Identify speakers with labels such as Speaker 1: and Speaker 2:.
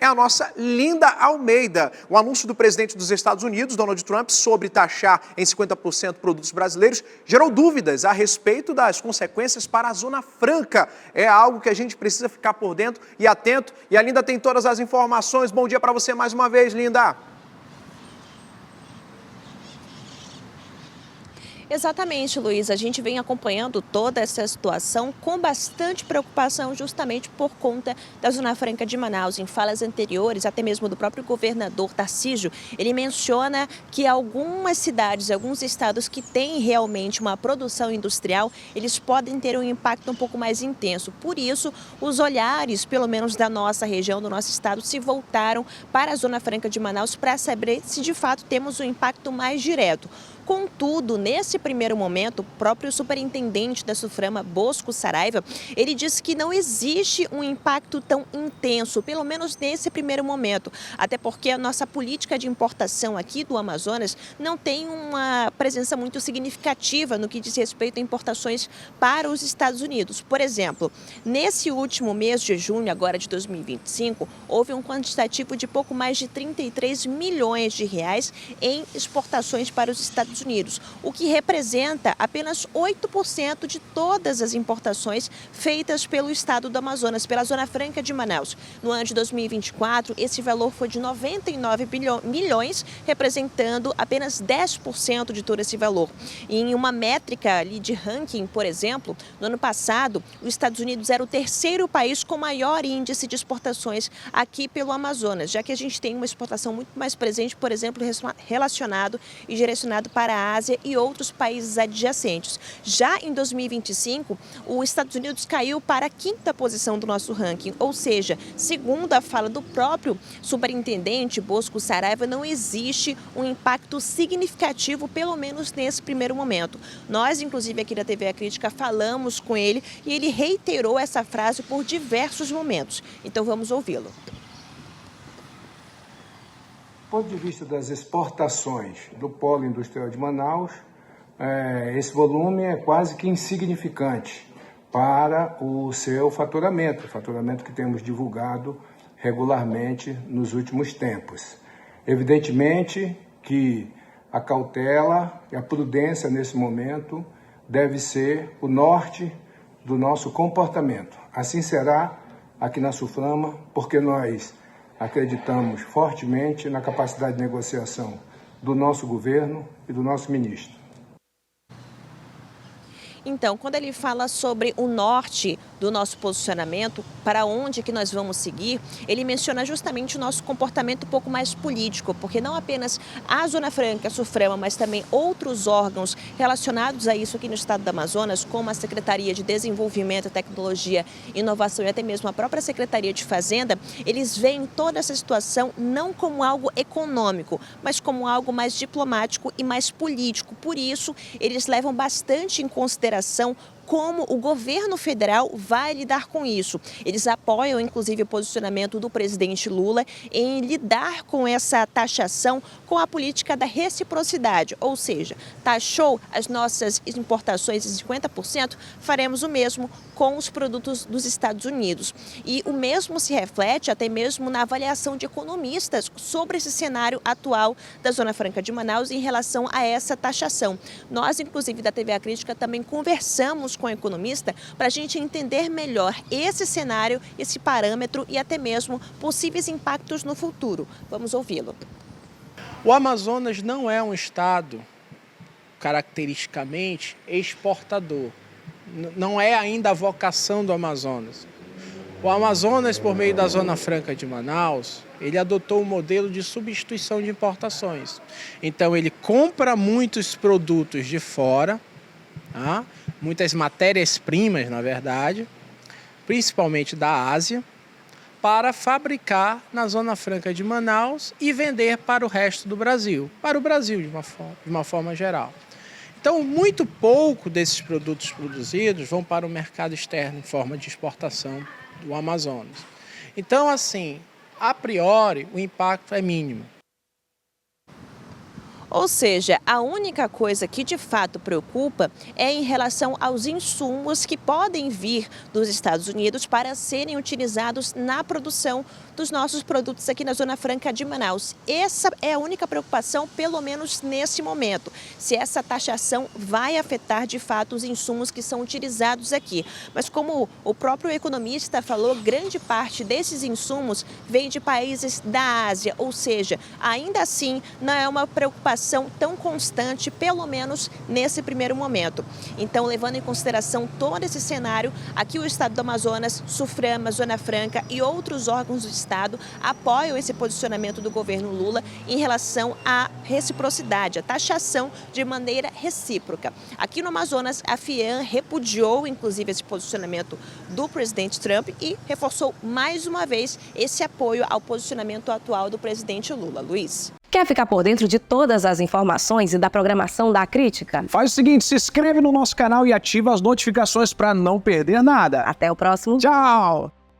Speaker 1: é a nossa Linda Almeida. O anúncio do presidente dos Estados Unidos, Donald Trump, sobre taxar em 50% produtos brasileiros gerou dúvidas a respeito das consequências para a Zona Franca. É algo que a gente precisa ficar por dentro e atento. E a Linda tem todas as informações. Bom dia para você mais uma vez, Linda.
Speaker 2: Exatamente, Luiz. A gente vem acompanhando toda essa situação com bastante preocupação justamente por conta da Zona Franca de Manaus. Em falas anteriores, até mesmo do próprio governador Tarcísio, ele menciona que algumas cidades, alguns estados que têm realmente uma produção industrial, eles podem ter um impacto um pouco mais intenso. Por isso, os olhares, pelo menos da nossa região, do nosso estado, se voltaram para a Zona Franca de Manaus para saber se de fato temos um impacto mais direto. Contudo, nesse primeiro momento, o próprio superintendente da Suframa, Bosco Saraiva, ele disse que não existe um impacto tão intenso, pelo menos nesse primeiro momento, até porque a nossa política de importação aqui do Amazonas não tem uma presença muito significativa no que diz respeito a importações para os Estados Unidos. Por exemplo, nesse último mês de junho, agora de 2025, houve um quantitativo de pouco mais de 33 milhões de reais em exportações para os Estados Unidos, o que representa apenas 8% de todas as importações feitas pelo estado do Amazonas, pela Zona Franca de Manaus. No ano de 2024, esse valor foi de 99 milhões, representando apenas 10% de todo esse valor. E em uma métrica ali de ranking, por exemplo, no ano passado, os Estados Unidos era o terceiro país com maior índice de exportações aqui pelo Amazonas, já que a gente tem uma exportação muito mais presente, por exemplo, relacionado e direcionado para a Ásia e outros países adjacentes. Já em 2025, os Estados Unidos caiu para a quinta posição do nosso ranking, ou seja, segundo a fala do próprio superintendente Bosco Saraiva, não existe um impacto significativo, pelo menos nesse primeiro momento. Nós, inclusive aqui da TV A Crítica, falamos com ele e ele reiterou essa frase por diversos momentos. Então vamos ouvi-lo.
Speaker 3: Do ponto de vista das exportações do polo industrial de Manaus, esse volume é quase que insignificante para o seu faturamento, o faturamento que temos divulgado regularmente nos últimos tempos. Evidentemente que a cautela e a prudência nesse momento deve ser o norte do nosso comportamento. Assim será aqui na Suframa, porque nós acreditamos fortemente na capacidade de negociação do nosso governo e do nosso ministro.
Speaker 2: Então, quando ele fala sobre o norte do nosso posicionamento, para onde que nós vamos seguir, ele menciona justamente o nosso comportamento um pouco mais político, porque não apenas a Zona Franca, a Suframa, mas também outros órgãos relacionados a isso aqui no estado do Amazonas, como a Secretaria de Desenvolvimento, Tecnologia, Inovação e até mesmo a própria Secretaria de Fazenda, eles veem toda essa situação não como algo econômico, mas como algo mais diplomático e mais político. Por isso, eles levam bastante em consideração como o governo federal vai lidar com isso. Eles apoiam, inclusive, o posicionamento do presidente Lula em lidar com essa taxação com a política da reciprocidade, ou seja, taxou as nossas importações em 50%, faremos o mesmo com os produtos dos Estados Unidos. E o mesmo se reflete até mesmo na avaliação de economistas sobre esse cenário atual da Zona Franca de Manaus em relação a essa taxação. Nós, inclusive, da TV A Crítica, também conversamos com o economista para a gente entender melhor esse cenário, esse parâmetro e até mesmo possíveis impactos no futuro. Vamos ouvi-lo.
Speaker 4: O Amazonas não é um estado caracteristicamente exportador. Não é ainda a vocação do Amazonas. O Amazonas, por meio da Zona Franca de Manaus, ele adotou um modelo de substituição de importações. Então, ele compra muitos produtos de fora, tá? Muitas matérias-primas, na verdade, principalmente da Ásia, para fabricar na Zona Franca de Manaus e vender para o resto do Brasil, para o Brasil de uma forma geral. Então, muito pouco desses produtos produzidos vão para o mercado externo em forma de exportação do Amazonas. Então, assim, a priori, o impacto é mínimo.
Speaker 2: Ou seja, a única coisa que de fato preocupa é em relação aos insumos que podem vir dos Estados Unidos para serem utilizados na produção dos nossos produtos aqui na Zona Franca de Manaus. Essa é a única preocupação, pelo menos nesse momento, se essa taxação vai afetar de fato os insumos que são utilizados aqui. Mas como o próprio economista falou, grande parte desses insumos vem de países da Ásia, ou seja, ainda assim não é uma preocupação tão constante, pelo menos nesse primeiro momento. Então, levando em consideração todo esse cenário, aqui o Estado do Amazonas, Suframa, Zona Franca e outros órgãos do Estado apoiam esse posicionamento do governo Lula em relação à reciprocidade, a taxação de maneira recíproca. Aqui no Amazonas, a FIAM repudiou, inclusive, esse posicionamento do presidente Trump e reforçou mais uma vez esse apoio ao posicionamento atual do presidente Lula. Luiz.
Speaker 5: Quer ficar por dentro de todas as informações e da programação da Crítica?
Speaker 6: Faz o seguinte, se inscreve no nosso canal e ativa as notificações para não perder nada.
Speaker 5: Até o próximo.
Speaker 6: Tchau!